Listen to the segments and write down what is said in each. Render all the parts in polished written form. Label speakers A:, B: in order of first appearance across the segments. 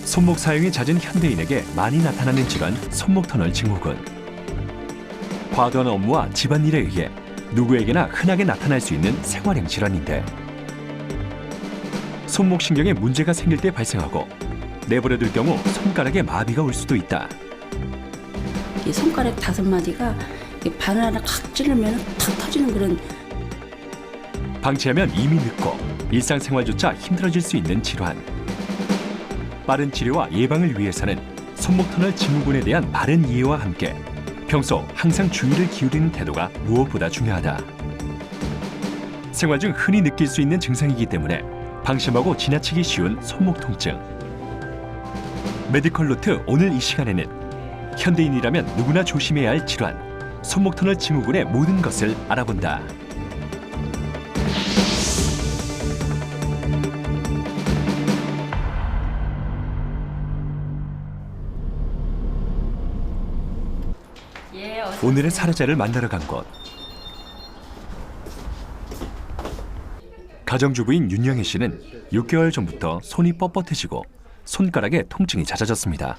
A: 손목 사용이 잦은 현대인에게 많이 나타나는 질환 손목터널 증후군. 과도한 업무와 집안일에 의해 누구에게나 흔하게 나타날 수 있는 생활형 질환인데 손목신경에 문제가 생길 때 발생하고 내버려둘 경우 손가락에 마비가 올 수도 있다.
B: 이 손가락 5마디가 바늘 하나 칵 찌르면 탁 터지는 그런.
A: 방치하면 이미 늦고 일상생활조차 힘들어질 수 있는 질환. 빠른 치료와 예방을 위해서는 손목터널 증후군에 대한 바른 이해와 함께 평소 항상 주의를 기울이는 태도가 무엇보다 중요하다. 생활 중 흔히 느낄 수 있는 증상이기 때문에 방심하고 지나치기 쉬운 손목 통증. 메디컬 노트 오늘 이 시간에는 현대인이라면 누구나 조심해야 할 질환, 손목터널 증후군의 모든 것을 알아본다. 오늘의 사례자를 만나러 간 곳. 가정주부인 윤영애 씨는 6개월 전부터 손이 뻣뻣해지고 손가락에 통증이 잦아졌습니다.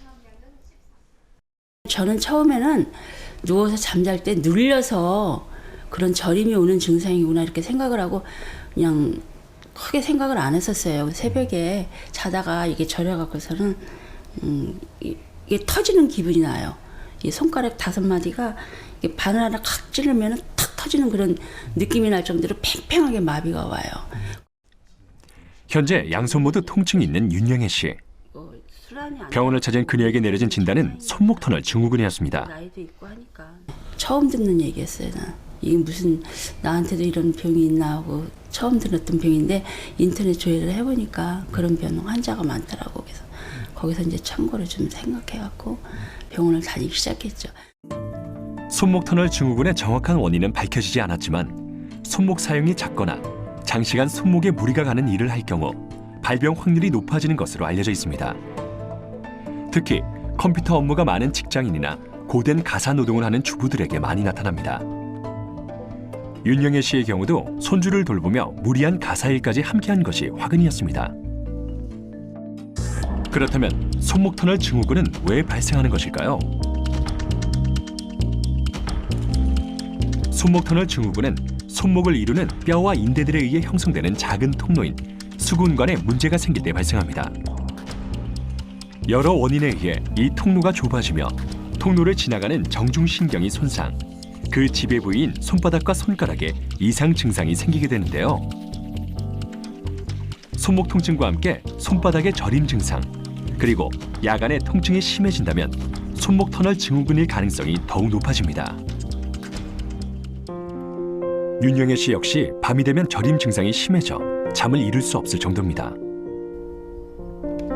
B: 저는 처음에는 누워서 잠잘 때 눌려서 그런 저림이 오는 증상이구나 이렇게 생각을 하고 그냥 크게 생각을 안 했었어요. 새벽에 자다가 이게 저려갖고서는 이게 터지는 기분이 나요. 이 손가락 5마디가 바늘 하나 칵 찌르면 탁 터지는 그런 느낌이 날 정도로 팽팽하게 마비가 와요.
A: 현재 양손 모두 통증이 있는 윤영애 씨. 병원을 찾은 그녀에게 내려진 진단은 손목터널 증후군이었습니다.
B: 나이도 있고 하니까 처음 듣는 얘기였어요. 이게 무슨 나한테도 이런 병이 있나 하고 처음 들었던 병인데 인터넷 조회를 해보니까 그런 병 환자가 많더라고. 그래서 거기서 이제 참고를 좀 생각해갖고 병원을 다니기 시작했죠.
A: 손목터널 증후군의 정확한 원인은 밝혀지지 않았지만 손목 사용이 잦거나 장시간 손목에 무리가 가는 일을 할 경우 발병 확률이 높아지는 것으로 알려져 있습니다. 특히 컴퓨터 업무가 많은 직장인이나 고된 가사 노동을 하는 주부들에게 많이 나타납니다. 윤영애 씨의 경우도 손주를 돌보며 무리한 가사일까지 함께한 것이 화근이었습니다. 그렇다면 손목터널 증후군은 왜 발생하는 것일까요? 손목터널 증후군은 손목을 이루는 뼈와 인대들에 의해 형성되는 작은 통로인 수근관에 문제가 생길 때 발생합니다. 여러 원인에 의해 이 통로가 좁아지며 통로를 지나가는 정중신경이 손상, 그 지배 부위인 손바닥과 손가락에 이상 증상이 생기게 되는데요. 손목 통증과 함께 손바닥의 저림 증상, 그리고 야간에 통증이 심해진다면 손목터널 증후군일 가능성이 더욱 높아집니다. 윤영애 씨 역시 밤이 되면 저림 증상이 심해져 잠을 이룰 수 없을 정도입니다.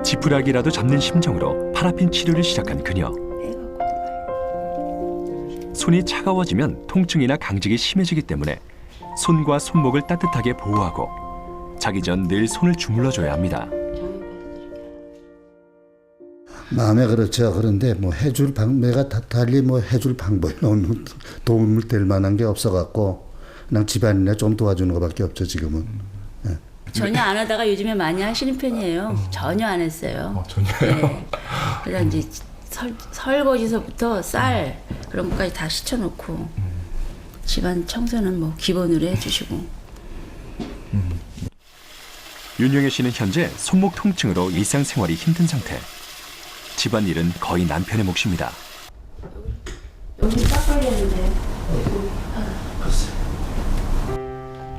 A: 지푸라기라도 잡는 심정으로 파라핀 치료를 시작한 그녀. 손이 차가워지면 통증이나 강직이 심해지기 때문에 손과 손목을 따뜻하게 보호하고 자기 전 늘 손을 주물러줘야 합니다.
C: 마음에 그렇죠. 그런데 뭐 해줄 내가 달리 뭐 해줄 방법이 너무 도움을 될 만한 게 없어갖고 그냥 집안일에 좀 도와주는 것밖에 없죠 지금은. 네.
B: 전혀 안 하다가 요즘에 많이 하시는 편이에요. 전혀 안 했어요.
D: 전혀요?
B: 네. 그래서 이제 설거지서부터 쌀 그런 것까지 다 시켜놓고 집안 청소는 뭐 기본으로 해주시고.
A: 윤영애 씨는 현재 손목 통증으로 일상생활이 힘든 상태. 집안일은 거의 남편의 몫입니다.
B: 여기 닦아야겠는데.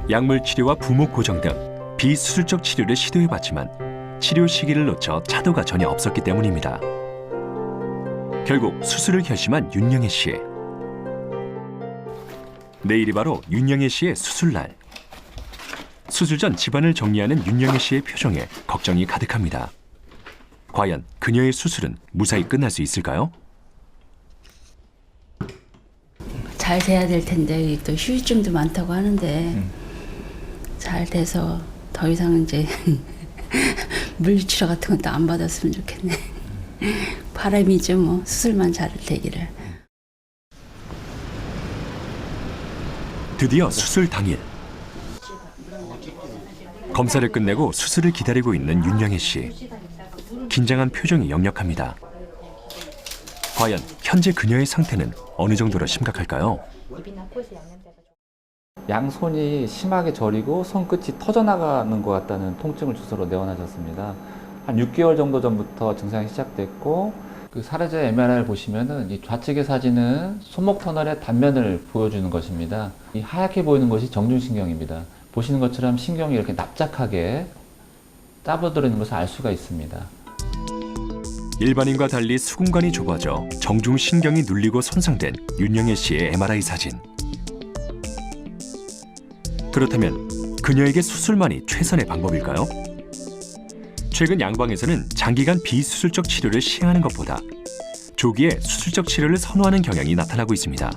A: 약물 치료와 부목 고정 등 비수술적 치료를 시도해봤지만 치료 시기를 놓쳐 차도가 전혀 없었기 때문입니다. 결국 수술을 결심한 윤영애 씨. 내일이 바로 윤영애 씨의 수술날. 수술 전 집안을 정리하는 윤영애 씨의 표정에 걱정이 가득합니다. 과연 그녀의 수술은 무사히 끝날 수 있을까요?
B: 잘 돼야 될 텐데 또 후유증도 많다고 하는데 잘 돼서 더 이상 이제 물리치료 같은 것도 안 받았으면 좋겠네. 바람이죠 뭐 수술만 잘 되기를.
A: 드디어 수술 당일. 검사를 끝내고 수술을 기다리고 있는 윤영애 씨. 긴장한 표정이 역력합니다. 과연 현재 그녀의 상태는 어느 정도로 심각할까요?
D: 양손이 심하게 저리고 손끝이 터져나가는 것 같다는 통증을 주소로 내원하셨습니다. 한 6개월 정도 전부터 증상이 시작됐고, 그 사례자의 MRI를 보시면은 이 좌측의 사진은 손목 터널의 단면을 보여주는 것입니다. 이 하얗게 보이는 것이 정중신경입니다. 보시는 것처럼 신경이 이렇게 납작하게 짜부들어 있는 것을 알 수가 있습니다.
A: 일반인과 달리 수근관이 좁아져 정중신경이 눌리고 손상된 윤영애 씨의 MRI 사진. 그렇다면 그녀에게 수술만이 최선의 방법일까요? 최근 양방에서는 장기간 비수술적 치료를 시행하는 것보다 조기에 수술적 치료를 선호하는 경향이 나타나고 있습니다.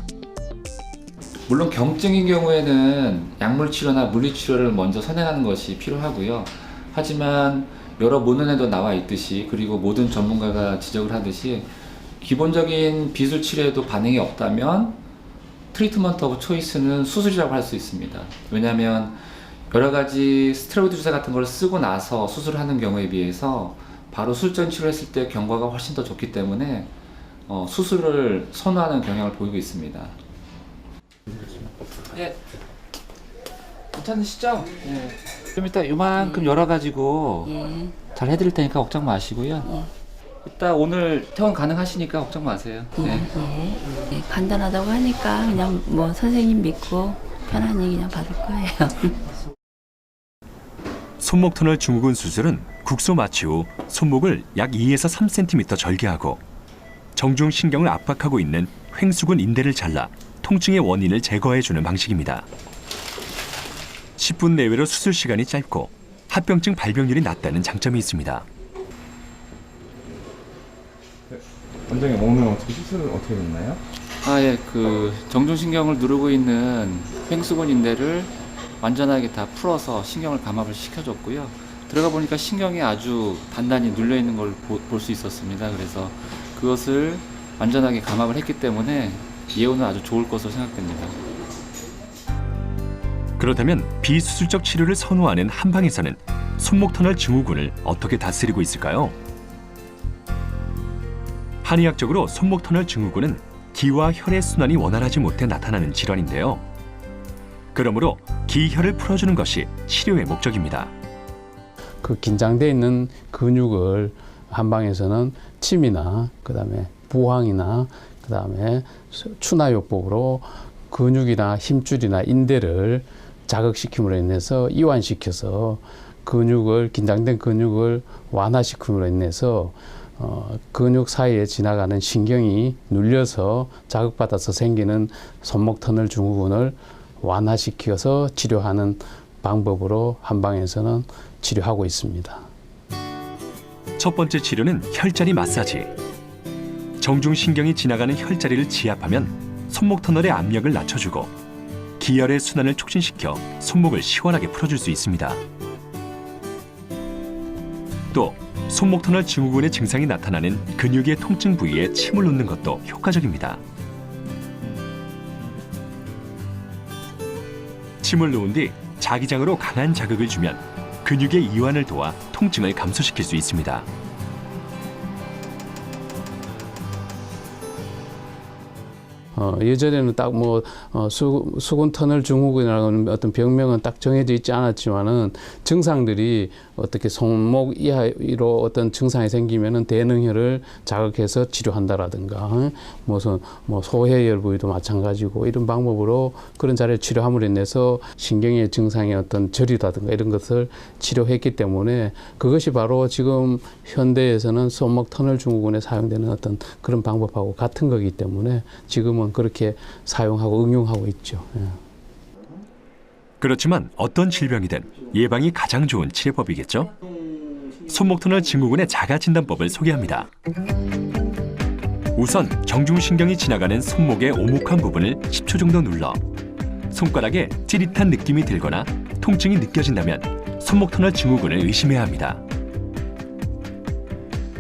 D: 물론 경증인 경우에는 약물 치료나 물리 치료를 먼저 선행하는 것이 필요하고요. 하지만 여러 문헌에도 나와 있듯이, 그리고 모든 전문가가 지적을 하듯이, 기본적인 비술 치료에도 반응이 없다면 트리트먼트 오브 초이스는 수술이라고 할 수 있습니다. 왜냐하면 여러 가지 스테로이드 주사 같은 걸 쓰고 나서 수술을 하는 경우에 비해서 바로 수술전 치료했을 때 경과가 훨씬 더 좋기 때문에 수술을 선호하는 경향을 보이고 있습니다. 예, 괜찮으시죠? 예. 좀 이따 이만큼 열어가지고
B: 예.
D: 잘 해드릴 테니까 걱정 마시고요. 이따 오늘 퇴원 가능하시니까 걱정 마세요. 네.
B: 예, 간단하다고 하니까 그냥 뭐 선생님 믿고 편안히 그냥 받을 거예요.
A: 손목 터널 증후군 수술은 국소 마취 후 손목을 약 2에서 3cm 절개하고 정중신경을 압박하고 있는 횡수근 인대를 잘라 통증의 원인을 제거해주는 방식입니다. 10분 내외로 수술 시간이 짧고 합병증 발병률이 낮다는 장점이 있습니다.
E: 원장님 오늘 어떻게 수술은 어떻게 됐나요?
D: 예, 그 정중신경을 누르고 있는 횡수근 인대를 완전하게 다 풀어서 신경을 감압을 시켜줬고요. 들어가 보니까 신경이 아주 단단히 눌려 있는 걸 볼 수 있었습니다. 그래서 그것을 완전하게 감압을 했기 때문에 예후는 아주 좋을 것으로 생각됩니다.
A: 그렇다면 비수술적 치료를 선호하는 한방에서는 손목 터널 증후군을 어떻게 다스리고 있을까요? 한의학적으로 손목 터널 증후군은 기와 혈의 순환이 원활하지 못해 나타나는 질환인데요. 그러므로 기혈을 풀어주는 것이 치료의 목적입니다.
F: 그 긴장되어 있는 근육을 한방에서는 침이나 그다음에 부항이나 그다음에 추나요법으로 근육이나 힘줄이나 인대를 자극시킴으로 인해서 이완시켜서 근육을 긴장된 근육을 완화시킴으로 인해서 근육 사이에 지나가는 신경이 눌려서 자극받아서 생기는 손목 터널 증후군을 완화시켜서 치료하는 방법으로 한방에서는 치료하고 있습니다.
A: 첫 번째 치료는 혈자리 마사지. 정중신경이 지나가는 혈자리를 지압하면 손목 터널의 압력을 낮춰주고 기혈의 순환을 촉진시켜 손목을 시원하게 풀어줄 수 있습니다. 또 손목 터널 증후군의 증상이 나타나는 근육의 통증 부위에 침을 놓는 것도 효과적입니다. 침을 놓은 뒤 자기장으로 강한 자극을 주면 근육의 이완을 도와 통증을 감소시킬 수 있습니다.
F: 예전에는 딱 뭐 수근 터널 증후군이라는 어떤 병명은 딱 정해져 있지 않았지만은 증상들이 어떻게 손목 이하로 어떤 증상이 생기면은 대능혈을 자극해서 치료한다라든가 무슨 뭐 소해열 부위도 마찬가지고 이런 방법으로 그런 자리를 치료함으로 인해서 신경의 증상의 어떤 저리라든가 이런 것을 치료했기 때문에 그것이 바로 지금 현대에서는 손목 터널 증후군에 사용되는 어떤 그런 방법하고 같은 거기 때문에 지금은 그렇게 사용하고 응용하고 있죠. 예.
A: 그렇지만 어떤 질병이든 예방이 가장 좋은 치료법이겠죠? 손목 터널 증후군의 자가진단법을 소개합니다. 우선 정중신경이 지나가는 손목의 오목한 부분을 10초 정도 눌러 손가락에 찌릿한 느낌이 들거나 통증이 느껴진다면 손목 터널 증후군을 의심해야 합니다.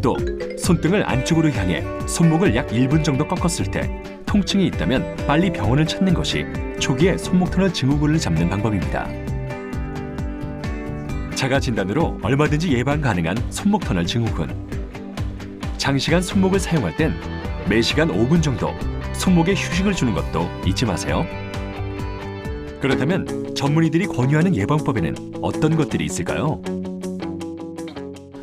A: 또 손등을 안쪽으로 향해 손목을 약 1분 정도 꺾었을 때 통증이 있다면 빨리 병원을 찾는 것이 초기에 손목 터널 증후군을 잡는 방법입니다. 자가 진단으로 얼마든지 예방 가능한 손목 터널 증후군. 장시간 손목을 사용할 땐 매시간 5분 정도 손목에 휴식을 주는 것도 잊지 마세요. 그렇다면 전문의들이 권유하는 예방법에는 어떤 것들이 있을까요?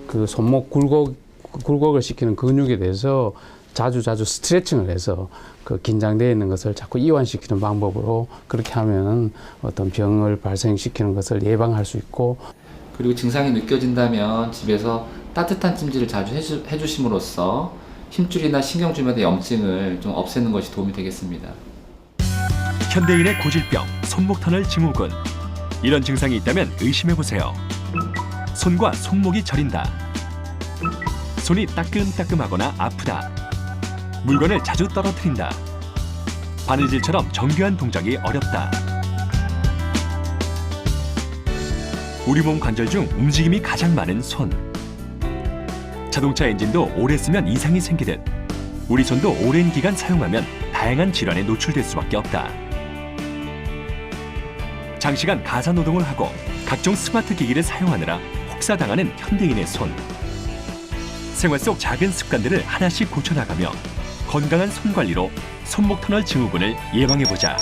F: 그 손목 굴곡을 시키는 근육에 대해서 자주 스트레칭을 해서 그 긴장되어 있는 것을 자꾸 이완시키는 방법으로 그렇게 하면 어떤 병을 발생시키는 것을 예방할 수 있고,
D: 그리고 증상이 느껴진다면 집에서 따뜻한 찜질을 자주 해주심으로써 힘줄이나 신경줄마다 염증을 좀 없애는 것이 도움이 되겠습니다.
A: 현대인의 고질병, 손목 터널 증후군. 이런 증상이 있다면 의심해보세요. 손과 손목이 저린다. 손이 따끔따끔하거나 아프다. 물건을 자주 떨어뜨린다. 바느질처럼 정교한 동작이 어렵다. 우리 몸 관절 중 움직임이 가장 많은 손. 자동차 엔진도 오래 쓰면 이상이 생기듯 우리 손도 오랜 기간 사용하면 다양한 질환에 노출될 수밖에 없다. 장시간 가사노동을 하고 각종 스마트 기기를 사용하느라 혹사당하는 현대인의 손. 생활 속 작은 습관들을 하나씩 고쳐나가며 건강한 손 관리로 손목 터널 증후군을 예방해보자.